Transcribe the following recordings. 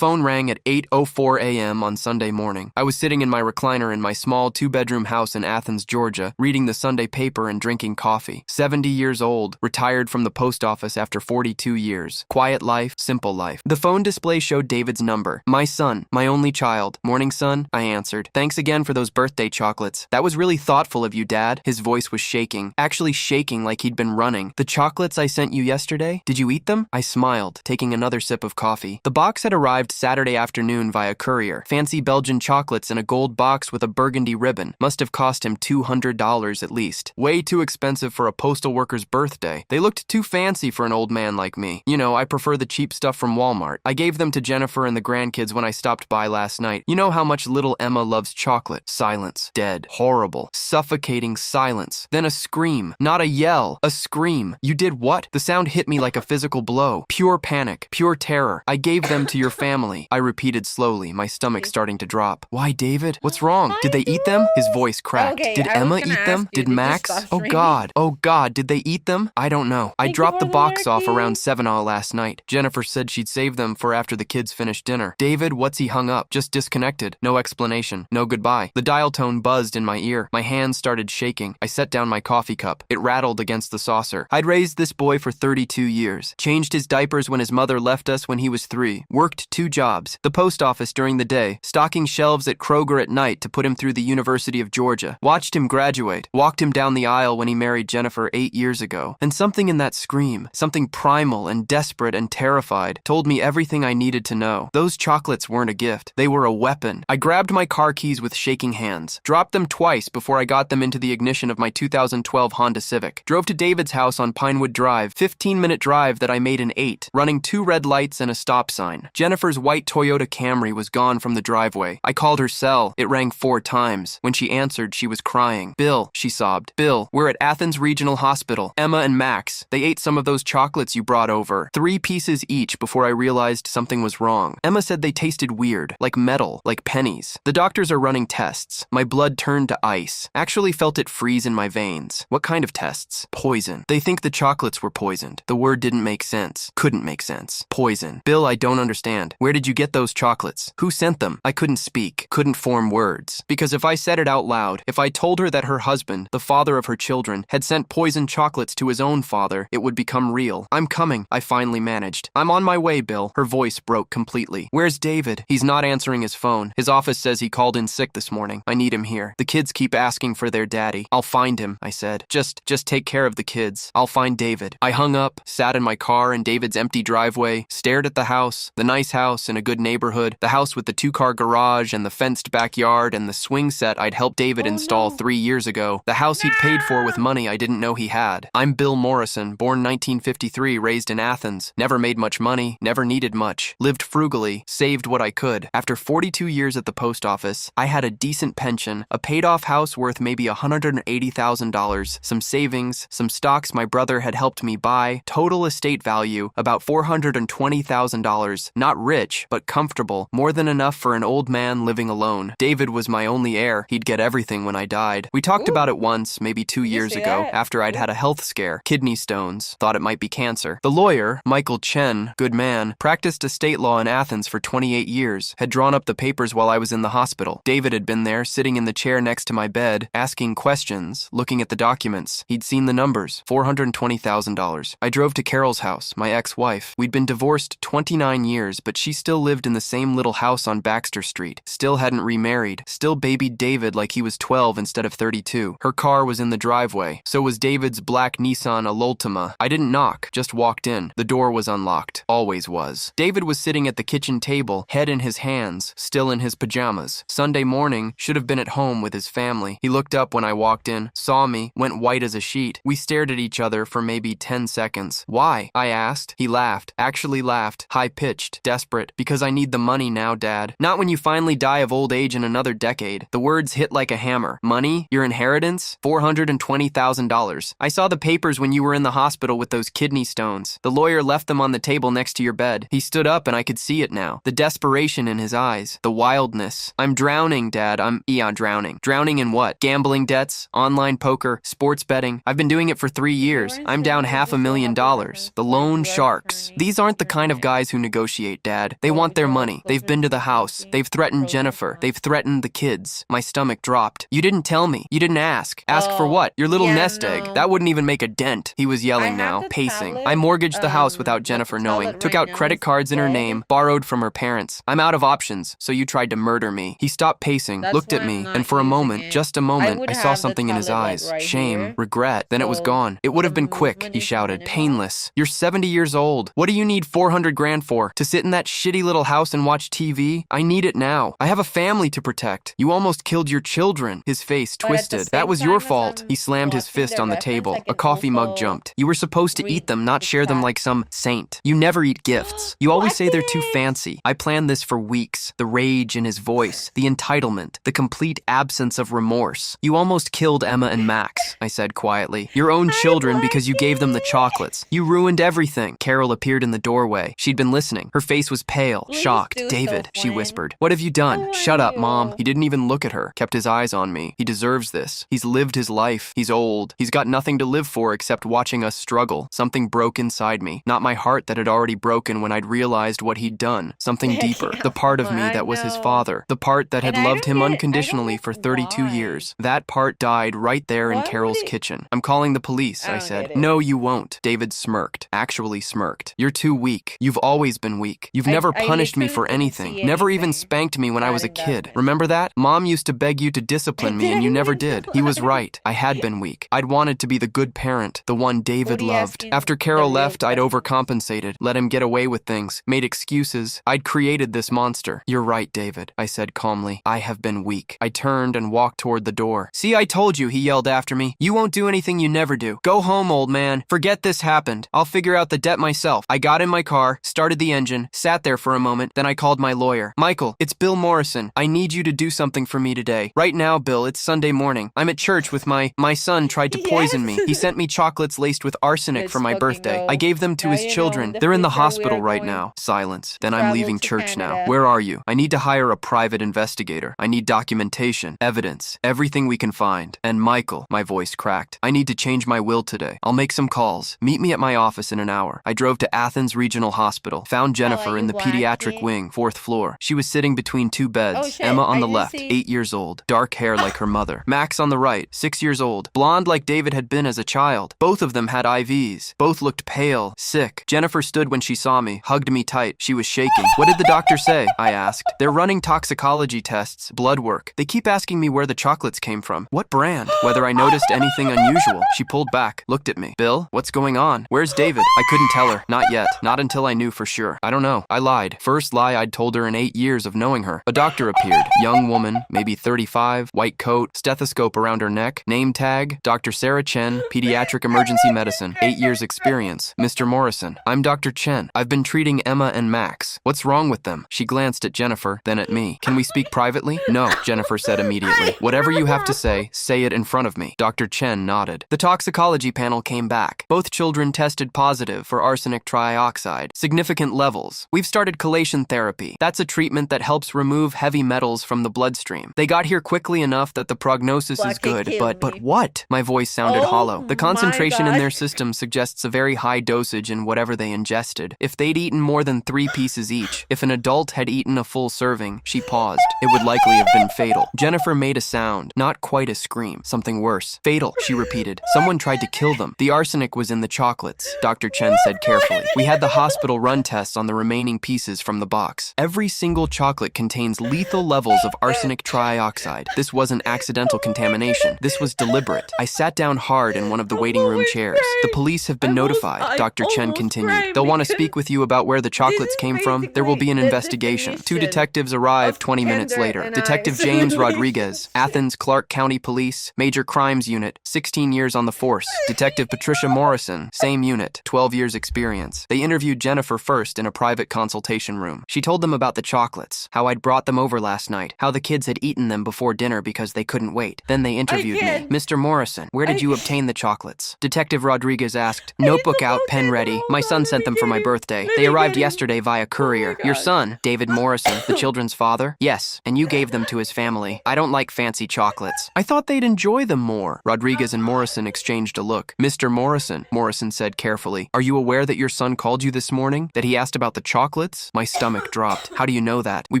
phone rang at 8:04 a.m. on Sunday morning. I was sitting in my recliner in my small two-bedroom house in Athens, Georgia, reading the Sunday paper and drinking coffee. 70 years old, retired from the post office after 42 years. Quiet life, simple life. The phone display showed David's number. My son, my only child. Morning, son, I answered. Thanks again for those birthday chocolates. That was really thoughtful of you, Dad. His voice was shaking, actually shaking like he'd been running. The chocolates I sent you yesterday, did you eat them? I smiled, taking another sip of coffee. The box had arrived Saturday afternoon via courier. Fancy Belgian chocolates in a gold box with a burgundy ribbon. Must have cost him $200 at least. Way too expensive for a postal worker's birthday. They looked too fancy for an old man like me. You know, I prefer the cheap stuff from Walmart. I gave them to Jennifer and the grandkids when I stopped by last night. You know how much little Emma loves chocolate. Silence. Dead. Horrible. Suffocating silence. Then a scream. Not a yell. A scream. You did what? The sound hit me like a physical blow. Pure panic. Pure terror. I gave them to your family. I repeated slowly, my stomach starting to drop. Why, David? What's wrong? Did they eat them? His voice cracked. Okay, did Emma eat them? Did Max? Oh God. Oh God, did they eat them? I don't know. I dropped the box off around 7 last night. Jennifer said she'd save them for after the kids finished dinner. David, what's he hung up? Just disconnected. No explanation. No goodbye. The dial tone buzzed in my ear. My hands started shaking. I set down my coffee cup. It rattled against the saucer. I'd raised this boy for 32 years. Changed his diapers when his mother left us when he was 3. Worked 2 jobs. The post office during the day. Stocking shelves at Kroger at night to put him through the University of Georgia. Watched him graduate. Walked him down the aisle when he married Jennifer 8 years ago. And something in that scream, something primal and desperate and terrified, told me everything I needed to know. Those chocolates weren't a gift. They were a weapon. I grabbed my car keys with shaking hands. Dropped them twice before I got them into the ignition of my 2012 Honda Civic. Drove to David's house on Pinewood Drive, 15-minute drive that I made in 8, running 2 red lights and a stop sign. Jennifer's white Toyota Camry was gone from the driveway. I called her cell. It rang 4 times. When she answered, she was crying. Bill, she sobbed. Bill, we're at Athens Regional Hospital. Emma and Max, they ate some of those chocolates you brought over. 3 pieces each before I realized something was wrong. Emma said they tasted weird, like metal, like pennies. The doctors are running tests. My blood turned to ice. Actually felt it freeze in my veins. What kind of tests? Poison. They think the chocolates were poisoned. The word didn't make sense. Couldn't make sense. Poison. Bill, I don't understand. Where did you get those chocolates? Who sent them? I couldn't speak. Couldn't form words. Because if I said it out loud, if I told her that her husband, the father of her children, had sent poisoned chocolates to his own father, it would become real. I'm coming, I finally managed. I'm on my way, Bill. Her voice broke completely. Where's David? He's not answering his phone. His office says he called in sick this morning. I need him here. The kids keep asking for their daddy. I'll find him, I said. Just take care of the kids. I'll find David. I hung up, sat in my car in David's empty driveway, stared at the house, the nice house in a good neighborhood, the house with the 2-car garage and the fenced backyard and the swing set I'd helped David install 3 years ago, the house he'd paid for with money I didn't know he had. I'm Bill Morrison, born 1953, raised in Athens, never made much money, never needed much, lived frugally, saved what I could. After 42 years at the post office, I had a decent pension, a paid-off house worth maybe $180,000, some savings, some stocks my brother had helped me buy, total estate value, about $420,000. Not rich, but comfortable, more than enough for an old man living alone. David was my only heir. He'd get everything when I died. We talked about it once, maybe 2 years ago, after I'd had a health scare, kidney stones, thought it might be cancer. The lawyer, Michael Chen, good man, practiced estate law in Athens for 28 years, had drawn up the papers while I was in the hospital. David had been there, sitting in the chair next to my bed, asking questions, looking at the documents. He'd seen the numbers, $420,000. I drove to Carol's house, my ex-wife. We'd been divorced 29 years, but she still lived in the same little house on Baxter Street, still hadn't remarried, still babied David like he was 12 instead of 32. Her car was in the driveway. So was David's black Nissan Altima. I didn't knock, just walked in. The door was unlocked. Always was. David was sitting at the kitchen table, head in his hands, still in his pajamas. Sunday morning, should have been at home with his family. He looked up when I walked in, saw me, went white as a sheet. We stared at each other for maybe 10 seconds. Why? I asked. He laughed. Actually laughed. High-pitched. Desperate. Because I need the money now, Dad. Not when you finally die of old age in another decade. The words hit like a hammer. Money? Your inheritance? $420,000. I saw the papers when you were in the hospital with those kidney stones. The lawyer left them on the table next to your bed. He stood up and I could see it now. The desperation in his eyes. The wildness. I'm drowning, Dad. I'm drowning. Drowning in what? Gambling debts? Online poker? Sports betting? I've been doing it for 3 years. I'm down $500,000. The loan sharks. These aren't the kind of guys who negotiate, Dad. Dad. They want their money. They've been to the house. They've threatened Jennifer. They've threatened the kids. My stomach dropped. You didn't tell me. You didn't ask. Ask for what? Your little nest egg. That wouldn't even make a dent. He was yelling now, pacing. I mortgaged the house without Jennifer knowing. Took out credit cards in her name. Borrowed from her parents. I'm out of options, so you tried to murder me. He stopped pacing, looked at me, and for a moment, just a moment, I saw something in his eyes. Shame, regret. Then it was gone. It would have been quick, he shouted. Painless. You're 70 years old. What do you need 400 grand for? To sit in that shitty little house and watch TV? I need it now. I have a family to protect. You almost killed your children. His face twisted. That was your fault. He slammed his fist on the table. A coffee mug jumped. You were supposed to eat them, not share them like some saint. You never eat gifts. You always say they're too fancy. I planned this for weeks. The rage in his voice, the entitlement, the complete absence of remorse. You almost killed Emma and Max, I said quietly. Your own children because you gave them the chocolates. You ruined everything. Carol appeared in the doorway. She'd been listening. Her face was pale, shocked. David, she whispered. What have you done? Shut up, Mom. He didn't even look at her. Kept his eyes on me. He deserves this. He's lived his life. He's old. He's got nothing to live for except watching us struggle. Something broke inside me. Not my heart that had already broken when I'd realized what he'd done. Something deeper. The part of me that was his father. The part that had loved him unconditionally for 32 years. That part died right there in Carol's kitchen. I'm calling the police, I said. No, you won't. David smirked. Actually smirked. You're too weak. You've always been weak. You've never punished me for anything. Never even spanked me when I was a kid. Remember that? Mom used to beg you to discipline me and you never did. He was right. I had been weak. I'd wanted to be the good parent, the one David loved. After Carol left, I'd overcompensated, let him get away with things, made excuses. I'd created this monster. You're right, David, I said calmly. I have been weak. I turned and walked toward the door. See, I told you, he yelled after me. You won't do anything you never do. Go home, old man. Forget this happened. I'll figure out the debt myself. I got in my car, started the engine, sat there for a moment, then I called my lawyer. Michael, it's Bill Morrison. I need you to do something for me today. Right now, Bill, it's Sunday morning. I'm at church with my son tried to poison me. He sent me chocolates laced with arsenic for my birthday. I gave them to his children. They're in the hospital right now. Silence. Then I'm leaving church now. Where are you? I need to hire a private investigator. I need documentation, evidence, everything we can find. And Michael, my voice cracked. I need to change my will today. I'll make some calls. Meet me at my office in an hour. I drove to Athens Regional Hospital. Found Jennifer in the pediatric wing, 4th floor. She was sitting between two beds. Emma on the left, 8 years old. Dark hair like her mother. Max on the right, 6 years old. Blonde like David had been as a child. Both of them had IVs. Both looked pale, sick. Jennifer stood when she saw me, hugged me tight. She was shaking. What did the doctor say? I asked. They're running toxicology tests, blood work. They keep asking me where the chocolates came from. What brand? Whether I noticed anything unusual. She pulled back, looked at me. Bill, what's going on? Where's David? I couldn't tell her. Not yet. Not until I knew for sure. I don't know. I lied. First lie I'd told her in 8 years of knowing her. A doctor appeared. Young woman, maybe 35, white coat, stethoscope around her neck, name tag, Dr. Sarah Chen, pediatric emergency medicine, 8 years experience. Mr. Morrison, I'm Dr. Chen. I've been treating Emma and Max. What's wrong with them? She glanced at Jennifer, then at me. Can we speak privately? No, Jennifer said immediately. Whatever you have to say it in front of me. Dr. Chen nodded. The toxicology panel came back. Both children tested positive for arsenic trioxide, significant levels. We've started chelation therapy. That's a treatment that helps remove heavy metals from the bloodstream. They got here quickly enough that the prognosis is good, but what? My voice sounded hollow. The concentration in their system suggests a very high dosage in whatever they ingested. If they'd eaten more than 3 pieces each, if an adult had eaten a full serving, she paused. It would likely have been fatal. Jennifer made a sound, not quite a scream, something worse. Fatal, she repeated. Someone tried to kill them. The arsenic was in the chocolates, Dr. Chen said carefully. We had the hospital run tests on the remaining pieces from the box. Every single chocolate contains lethal levels of arsenic trioxide. This wasn't accidental contamination. This was deliberate. I sat down hard in one of the waiting room chairs. The police have been notified, Dr. Chen continued. They'll want to speak with you about where the chocolates came from. There will be an investigation. 2 detectives arrive 20 minutes later. Detective James Rodriguez, Athens Clark County Police, Major Crimes Unit, 16 years on the force. Detective Patricia Morrison, same unit, 12 years experience. They interviewed Jennifer first in a private consultation room. She told them about the chocolates, how I'd brought them over last night, how the kids had eaten them before dinner because they couldn't wait. Then they interviewed me. Mr. Morrison, where did you obtain the chocolates? Detective Rodriguez asked. Notebook out, pen ready. My son sent them for my birthday. They arrived yesterday via courier. Your son, David Morrison, the children's father? Yes, and you gave them to his family. I don't like fancy chocolates. I thought they'd enjoy them more. Rodriguez and Morrison exchanged a look. Mr. Morrison, Morrison said carefully, are you aware that your son called you this morning? That he asked about the chocolates? chocolates? My stomach dropped. How do you know that? We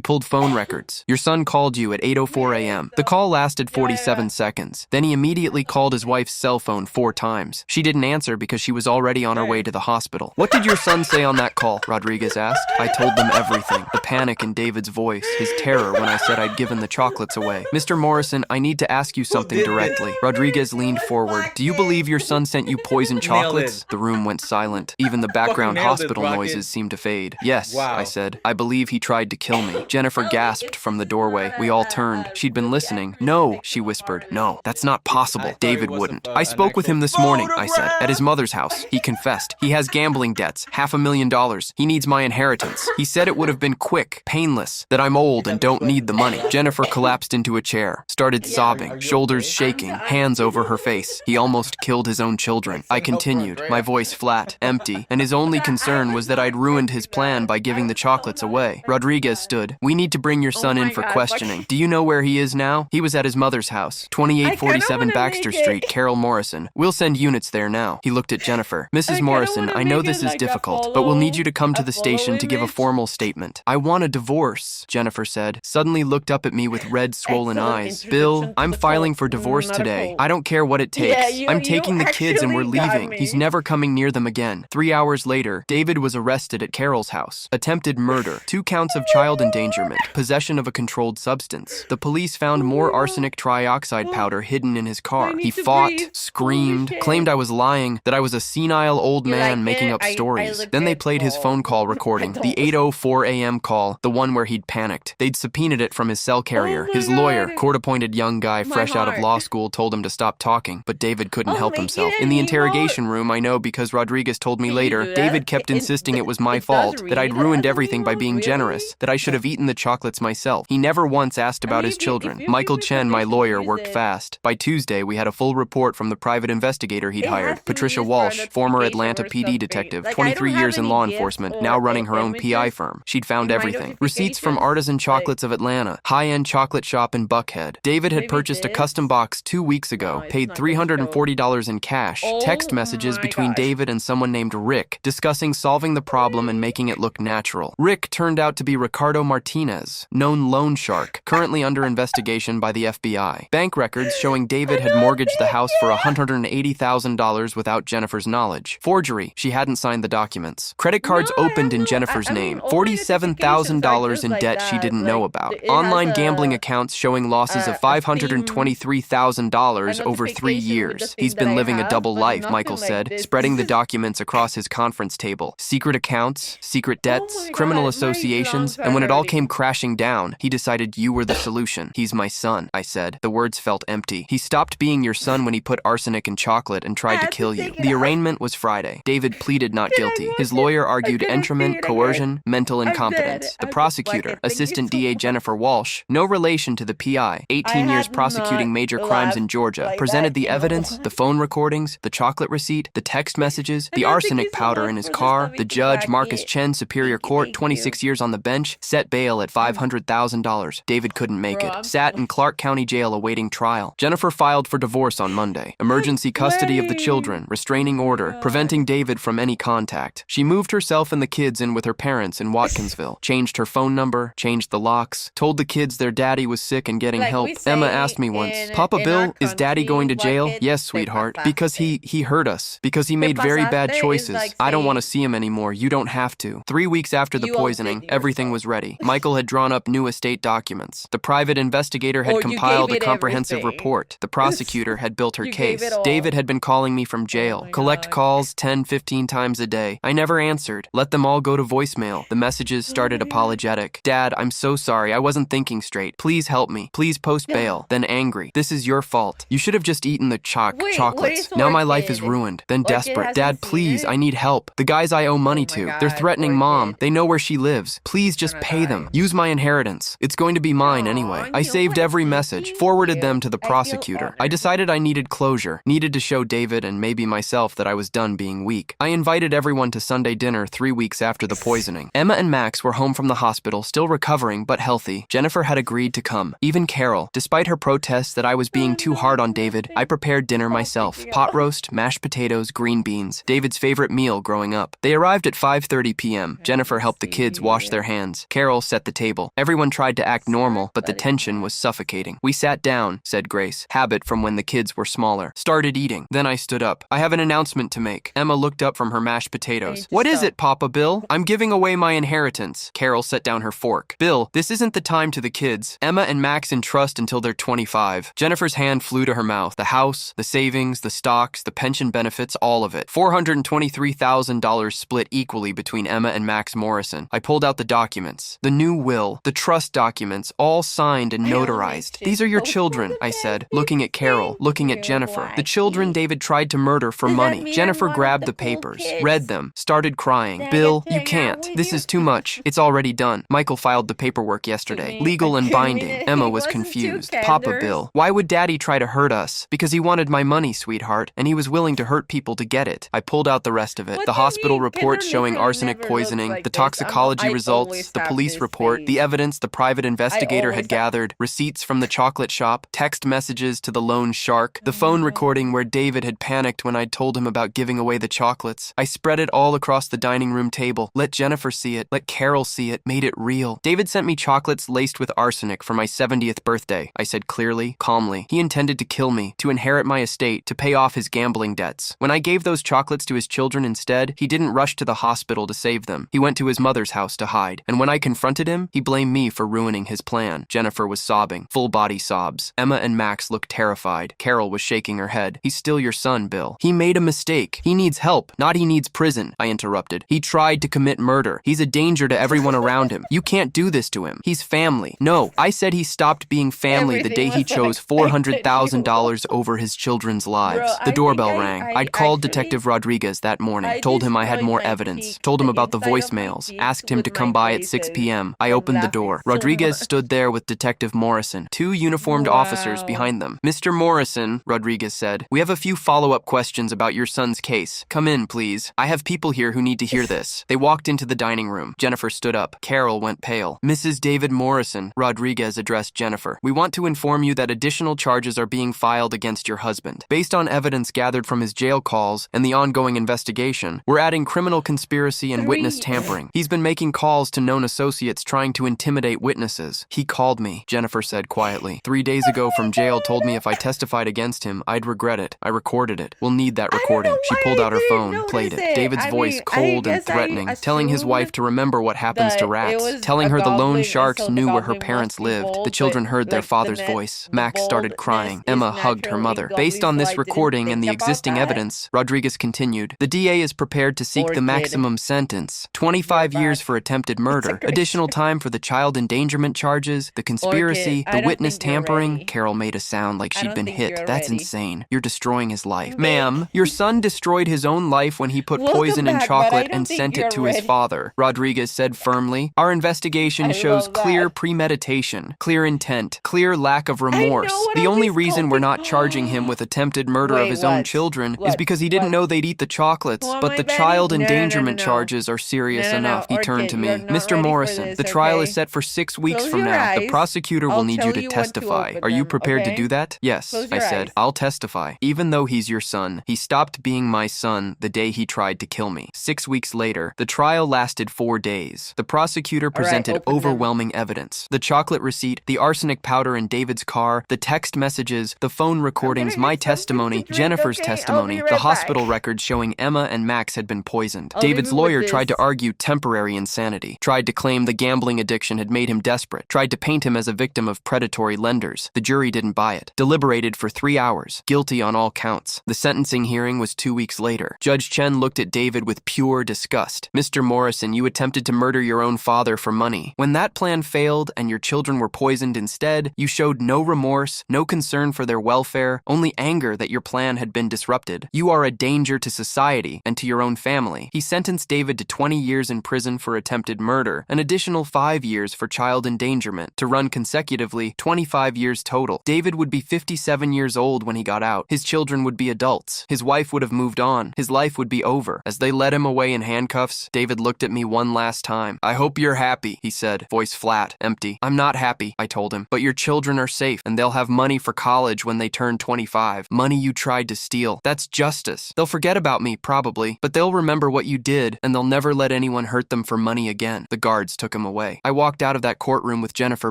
pulled phone records. Your son called you at 8:04 a.m. The call lasted 47 seconds. Then he immediately called his wife's cell phone 4 times. She didn't answer because she was already on her way to the hospital. What did your son say on that call? Rodriguez asked. I told them everything. The panic in David's voice, his terror when I said I'd given the chocolates away. Mr. Morrison, I need to ask you something directly. Rodriguez leaned forward. Do you believe your son sent you poisoned chocolates? The room went silent. Even the background hospital noises seemed to fade. Yes, I said. I believe he tried to kill me. Jennifer gasped from the doorway. We all turned. She'd been listening. No, she whispered. No, that's not possible. David wouldn't. I spoke with him this morning, I said, at his mother's house. He confessed. He has gambling debts, $500,000. He needs my inheritance. He said it would have been quick, painless, that I'm old and don't need the money. Jennifer collapsed into a chair, started sobbing, shoulders shaking, hands over her face. He almost killed his own children. I continued, my voice flat, empty, and his only concern was that I'd ruined his plan by giving the chocolates away. Rodriguez stood. We need to bring your son in for questioning. Do you know where he is now? He was at his mother's house, 2847 Baxter Street, Carol Morrison. We'll send units there now. He looked at Jennifer. Mrs. Morrison, I know this is difficult, but we'll need you to come to the station to give a formal statement. I want a divorce, Jennifer said, suddenly looked up at me with red, swollen eyes. Bill, I'm filing for divorce today. I don't care what it takes. I'm taking the kids and we're leaving. He's never coming near them again. 3 hours later, David was arrested at Carol's house. Attempted murder, 2 counts of child endangerment, possession of a controlled substance. The police found more arsenic trioxide powder hidden in his car. He fought, screamed, claimed I was lying, that I was a senile old man making up stories. Then they played his phone call recording, the 8:04 a.m. call, the one where he'd panicked. They'd subpoenaed it from his cell carrier. His lawyer, court-appointed young guy fresh out of law school, told him to stop talking, but David couldn't help himself. In the interrogation room, I know because Rodriguez told me later, David kept insisting it was my fault, that I'd ruined everything by being generous, that I should have eaten the chocolates myself. He never once asked about his children. Michael Chen, my lawyer, worked fast. By Tuesday, we had a full report from the private investigator he'd hired, Patricia Walsh, former Atlanta PD detective, 23 years in law enforcement, now running her own PI firm. She'd found everything. Receipts from Artisan Chocolates of Atlanta, high-end chocolate shop in Buckhead. David had purchased a custom box 2 weeks ago, paid $340 in cash, text messages between David and someone named Rick, discussing solving the problem and making it look natural. Rick turned out to be Ricardo Martinez, known loan shark, currently under investigation by the FBI. Bank records showing David had mortgaged the house for $180,000 without Jennifer's knowledge. Forgery, she hadn't signed the documents. Credit cards opened in Jennifer's name, $47,000 in debt she didn't know about. Online gambling accounts showing losses of $523,000 over 3 years. He's been living a double life, Michael said, spreading the documents across his conference table. Secret accounts, secret debts, criminal associations, and when it all came crashing down, he decided you were the solution. He's my son, I said. The words felt empty. He stopped being your son when he put arsenic in chocolate and tried to kill you. The arraignment was Friday. David pleaded not guilty. His lawyer argued entrapment, coercion, mental incompetence. The prosecutor, Assistant DA Jennifer Walsh, no relation to the PI, 18 years prosecuting major crimes in Georgia, presented the evidence, the phone recordings, the chocolate receipt, the text messages, the arsenic powder in his car. The judge, Marcus Chen, Superior Court, 26 years on the bench, set bail at $500,000. David couldn't make it. Sat in Clark County Jail awaiting trial. Jennifer filed for divorce on Monday. Emergency custody of the children, restraining order, preventing David from any contact. She moved herself and the kids in with her parents in Watkinsville, changed her phone number, changed the locks, told the kids their daddy was sick and getting help. Emma asked me once, Papa Bill, is daddy going to jail? Yes, sweetheart. Because he hurt us. Because he made very bad choices. I don't want to see him anymore. You don't have to. 3 weeks after the poisoning, everything was ready. Michael had drawn up new estate documents. The private investigator had compiled a comprehensive report. The prosecutor had built her case. David had been calling me from jail. Collect calls 10, 15 times a day. I never answered. Let them all go to voicemail. The messages started apologetic. Dad, I'm so sorry. I wasn't thinking straight. Please help me. Please post bail. Then angry. This is your fault. You should have just eaten the chocolates. Now my life is ruined. Then desperate. Dad, please, I need help. The guys I owe money to. They're threatening Mom. They know where she lives. Please just pay them. Use my inheritance. It's going to be mine anyway. I saved every message, forwarded them to the prosecutor. I decided I needed closure, needed to show David and maybe myself that I was done being weak. I invited everyone to Sunday dinner 3 weeks after the poisoning. Emma and Max were home from the hospital, still recovering but healthy. Jennifer had agreed to come. Even Carol, despite her protests that I was being too hard on David, I prepared dinner myself. Pot roast, mashed potatoes, green beans, David's favorite meal growing up. They arrived at 5:30 p.m. Jennifer helped the kids wash their hands. Carol set the table. Everyone tried to act normal, but the tension was suffocating. We sat down, said Grace, habit from when the kids were smaller. Started eating. Then I stood up. I have an announcement to make. Emma looked up from her mashed potatoes. What is it, Papa Bill? I'm giving away my inheritance. Carol set down her fork. Bill, this isn't the time to the kids. Emma and Max in trust until they're 25. Jennifer's hand flew to her mouth. The house, the savings, the stocks, the pension benefits, all of it. $423,000 split equally between Emma and Max Morrison. I pulled out the documents. The new will, the trust documents, all signed and notarized. These are your children, I said, looking at Carol, looking at Jennifer. The children David tried to murder for money. Jennifer grabbed the papers, read them, started crying. Bill, you can't. This is too much. It's already done. Michael filed the paperwork yesterday. Legal and binding. Emma was confused. Papa Bill, why would Daddy try to hurt us? Because he wanted my money, sweetheart, and he was willing to hurt people to get it. I pulled out the rest of it. The hospital reports showing arsenic poisoning, the toxicology results, the police report, the evidence the private investigator had gathered, receipts from the chocolate shop, text messages to the lone shark, the phone recording where David had panicked when I'd told him about giving away the chocolates. I spread it all across the dining room table. Let Jennifer see it. Let Carol see it. Made it real. David sent me chocolates laced with arsenic for my 70th birthday, I said clearly, calmly. He intended to kill me, to inherit my estate, to pay off his gambling debts. When I gave those chocolates to his children instead, he didn't rush to the hospital to save them. He went to his mother's house to hide. And when I confronted him, he blamed me for ruining his plan. Jennifer was sobbing, full body sobs. Emma and Max looked terrified. Carol was shaking her head. He's still your son, Bill. He made a mistake. He needs help, not he needs prison, I interrupted. He tried to commit murder. He's a danger to everyone around him. You can't do this to him. He's family. No, I said he stopped being family the day he chose $400,000 over his children's lives. The doorbell rang. I'd called Detective Rodriguez that morning, told him I had more evidence, told him about the voicemails, asked him to come by at 6 p.m. I opened the door. Rodriguez stood there with Detective Morrison, two uniformed officers behind them. Mr. Morrison, Rodriguez said, we have a few follow-up questions about your son's case. Come in, please. I have people here who need to hear this. They walked into the dining room. Jennifer stood up. Carol went pale. Mrs. David Morrison, Rodriguez addressed Jennifer. We want to inform you that additional charges are being filed against your husband. Based on evidence gathered from his jail calls and the ongoing investigation, we're adding criminal conspiracy and witness tampering. He's been making calls to known associates trying to intimidate witnesses. He called me, Jennifer said quietly. 3 days ago from jail told me if I testified against him, I'd regret it. I recorded it. We'll need that recording. She pulled out her phone, played it. David's voice cold and threatening, telling his wife to remember what happens to rats, telling her the lone sharks knew where her parents lived. The children heard their father's voice. Max started crying. Emma hugged her mother. Based on this recording and the existing evidence, Rodriguez continued, the DA is prepared to seek the maximum sentence, 25 years for attempted murder, additional time for the child endangerment charges, the conspiracy, the witness tampering. Carol made a sound like she'd been hit. That's insane. You're destroying his life. Ma'am, your son destroyed his own life when he put poison in chocolate and sent it to his father, Rodriguez said firmly. Our investigation shows clear premeditation, clear intent, clear lack of remorse. The only reason we're not charging him with attempted murder of his own children is because he didn't know they'd eat the chocolates, but the child endangerment charges are serious enough. He turned to me. Mr. Morrison, the trial is set for 6 weeks from now. The prosecutor will need you to testify. Are you prepared to do that? Yes, I said. I'll testify. Even though he's your son, he stopped being my son the day he tried to kill me. 6 weeks later, the trial lasted 4 days. The prosecutor presented overwhelming evidence. The chocolate receipt, the arsenic powder in David's car, the text messages, the phone recordings, my testimony, Jennifer's testimony, the hospital records showing Emma and Max had been poisoned. David's lawyer tried to argue temporary insanity, tried to claim the gambling addiction had made him desperate, tried to paint him as a victim of predatory lenders. The jury didn't buy it. Deliberated for 3 hours. Guilty on all counts. The sentencing hearing was 2 weeks later. Judge Chen looked at David with pure disgust. Mr. Morrison, you attempted to murder your own father for money. When that plan failed and your children were poisoned instead, you showed no remorse, no concern for their welfare, only anger that your plan had been disrupted. You are a danger to society and to your own family. He sentenced David to 20 years in prison for attempted murder, an additional 5 years for child endangerment, to run consecutively 25 years total. David would be 57 years old when he got out. His children would be adults. His wife would have moved on. His life would be over. As they led him away in handcuffs, David looked at me one last time. I hope you're happy, he said, voice flat, empty. I'm not happy, I told him, but your children are safe and they'll have money for college when they turn 25. Money you tried to steal. That's justice. They'll forget about me, probably, but they'll remember what you did and they'll never let let anyone hurt them for money again. The guards took him away. I walked out of that courtroom with Jennifer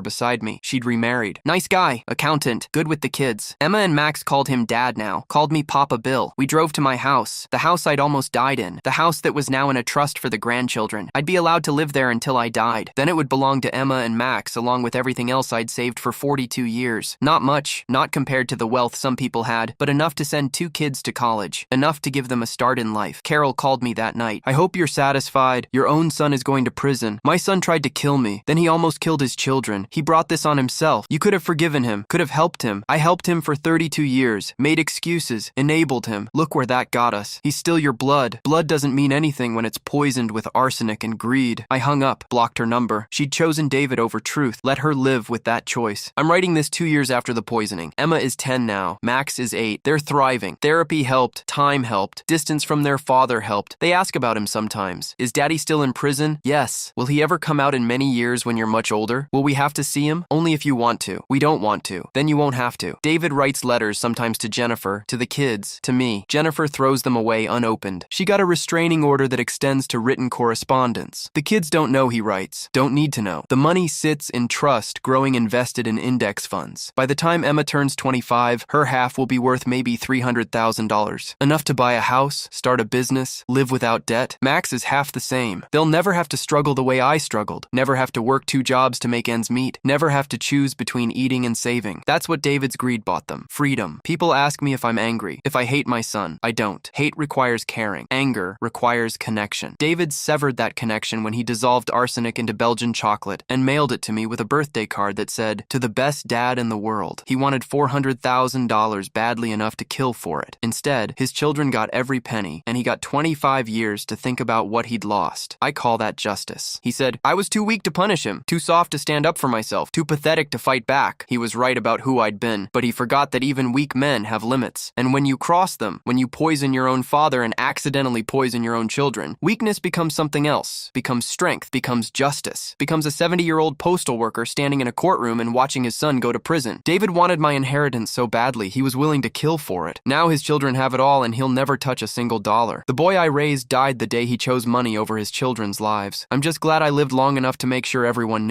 beside me. She'd remarried. Nice guy, accountant, good with the kids. Emma and Max called him Dad now, called me Papa Bill. We drove to my house, the house I'd almost died in, the house that was now in a trust for the grandchildren. I'd be allowed to live there until I died. Then it would belong to Emma and Max along with everything else I'd saved for 42 years. Not much, not compared to the wealth some people had, but enough to send 2 kids to college, enough to give them a start in life. Carol called me that night. I hope you're satisfied. Your own son is going to prison. My son tried to kill me. Then he almost killed his children. He brought this on himself. You could have forgiven him, could have helped him. I helped him for 32 years, made excuses, enabled him. Look where that got us. He's still your blood. Blood doesn't mean anything when it's poisoned with arsenic and greed. I hung up, blocked her number. She'd chosen David over truth. Let her live with that choice. I'm writing this 2 years after the poisoning. Emma is 10 now. Max is 8. They're thriving. Therapy helped. Time helped. Distance from their father helped. They ask about him sometimes. Is Daddy still in prison? Yes. Will he ever come out in many years when you're much older? Will we have to see him? Only if you want to. We don't want to. Then you won't have to. David writes letters sometimes to Jennifer, to the kids, to me. Jennifer throws them away unopened. She got a restraining order that extends to written correspondence. The kids don't know he writes. Don't need to know. The money sits in trust, growing invested in index funds. By the time Emma turns 25, her half will be worth maybe $300,000. Enough to buy a house, start a business, live without debt. Max is half the same. They'll never have to struggle the way I struggled. Never have to work 2 jobs to make ends meet. Never have to choose between eating and saving. That's what David's greed bought them. Freedom. People ask me if I'm angry, if I hate my son. I don't. Hate requires caring. Anger requires connection. David severed that connection when he dissolved arsenic into Belgian chocolate and mailed it to me with a birthday card that said, "To the best dad in the world." He wanted $400,000 badly enough to kill for it. Instead, his children got every penny, and he got 25 years to think about what he'd lost. I call that justice. He said, I was too weak to punish him, too soft to stand up for myself, too pathetic to fight back. He was right about who I'd been, but he forgot that even weak men have limits. And when you cross them, when you poison your own father and accidentally poison your own children, weakness becomes something else, becomes strength, becomes justice, becomes a 70-year-old postal worker standing in a courtroom and watching his son go to prison. David wanted my inheritance so badly, he was willing to kill for it. Now his children have it all and he'll never touch a single dollar. The boy I raised died the day he chose money over his children's lives. I'm just glad I lived long enough to make sure everyone knew.